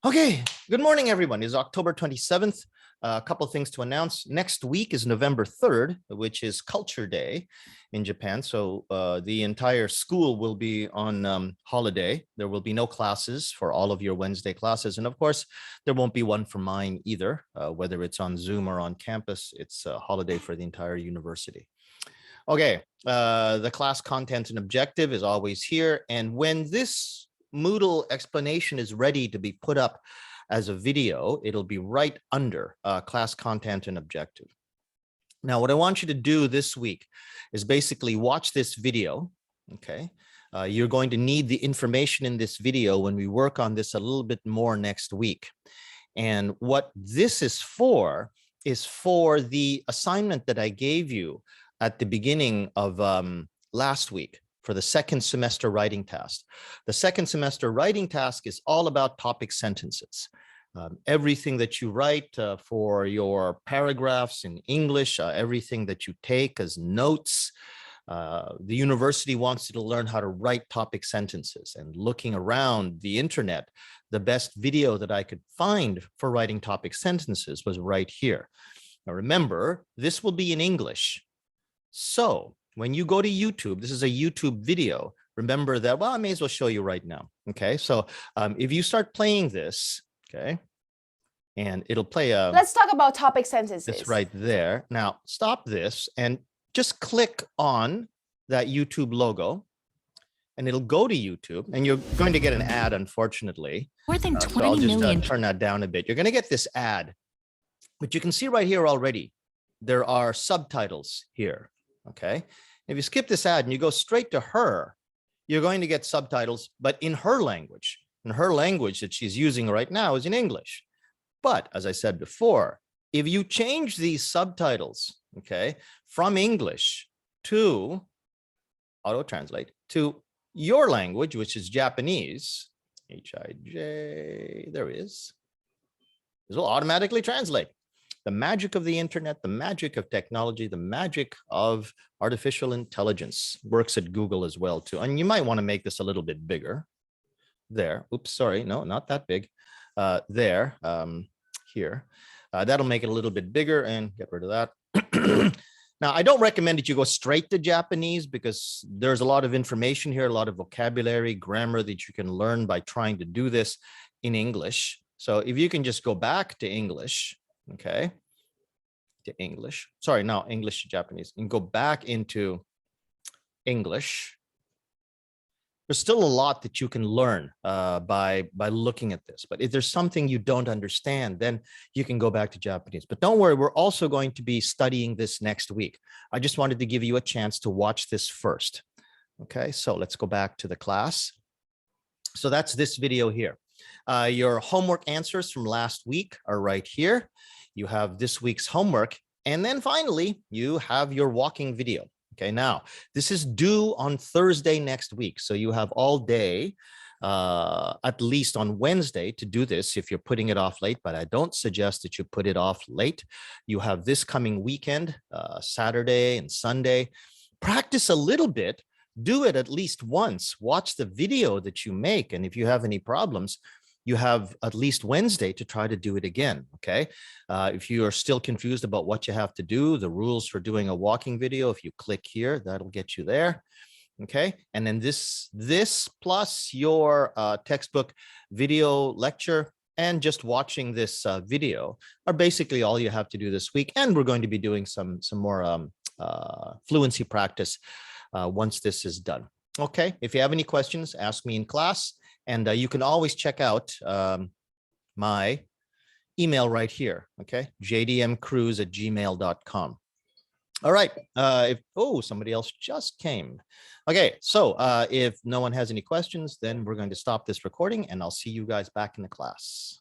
Okay, good morning, everyone. It's October 27th. A couple of things to announce. Next week is November 3rd, which is Culture Day in Japan. So the entire school will be on holiday. There will be no classes for all of your Wednesday classes. And of course, there won't be one for mine either, whether it's on Zoom or on campus. It's a holiday for the entire university. Okay, the class content and objective is always here. And when this Moodle explanation is ready to be put up as a video, it'll be right under class content and objective. Now, what I want you to do this week is basically watch this video, okay? You're going to need the information in this video when we work on this a little bit more next week. And what this is for the assignment that I gave you at the beginning of last week for the second semester writing task. The second semester writing task is all about topic sentences. Everything that you write for your paragraphs in English, everything that you take as notes. The university wants you to learn how to write topic sentences, and looking around the internet, the best video that I could find for writing topic sentences was right here. Now remember, this will be in English. So when you go to YouTube, this is a YouTube video. Remember that, well, I may as well show you right now. Okay, so if you start playing this, okay, and it'll play a... Let's talk about topic sentences. It's right there. Now stop this and just click on that YouTube logo, and it'll go to YouTube, and you're going to get an ad, unfortunately. More than 20 so I'll just million. Turn that down a bit. You're going to get this ad, but you can see right here already, there are subtitles here. Okay, if you skip this ad and you go straight to her, you're going to get subtitles, but in her language. And her language that she's using right now is in English. But as I said before, if you change these subtitles, okay, from English to auto-translate to your language, which is Japanese, H-I-J, there is, this will automatically translate. The magic of the internet, the magic of technology, the magic of artificial intelligence works at Google as well too. And you might want to make this a little bit bigger. There, oops, sorry, no, not that big. There, here. That'll make it a little bit bigger, and get rid of that. Now, I don't recommend that you go straight to Japanese, because there's a lot of information here, a lot of vocabulary, grammar that you can learn by trying to do this in English. So if you can just go back to English, okay, to English, sorry, no, English to Japanese, and go back into English. There's still a lot that you can learn by looking at this. But if there's something you don't understand, then you can go back to Japanese. But don't worry, we're also going to be studying this next week. I just wanted to give you a chance to watch this first. Okay, so let's go back to the class. So that's this video here. Your homework answers from last week are right here. You have this week's homework. And then finally, you have your walking video. Okay, now this is due on Thursday next week. So you have all day, at least on Wednesday, to do this if you're putting it off late, but I don't suggest that you put it off late. You have this coming weekend, Saturday and Sunday. Practice a little bit, do it at least once, watch the video that you make. And if you have any problems, you have at least Wednesday to try to do it again, okay? If you are still confused about what you have to do, the rules for doing a walking video, if you click here, that'll get you there, okay? And then this plus your textbook video lecture and just watching this video are basically all you have to do this week. And we're going to be doing some more fluency practice once this is done. Okay, if you have any questions, ask me in class. And you can always check out my email right here, okay? jdmcruz@gmail.com. All right, somebody else just came. Okay, so if no one has any questions, then we're going to stop this recording, and I'll see you guys back in the class.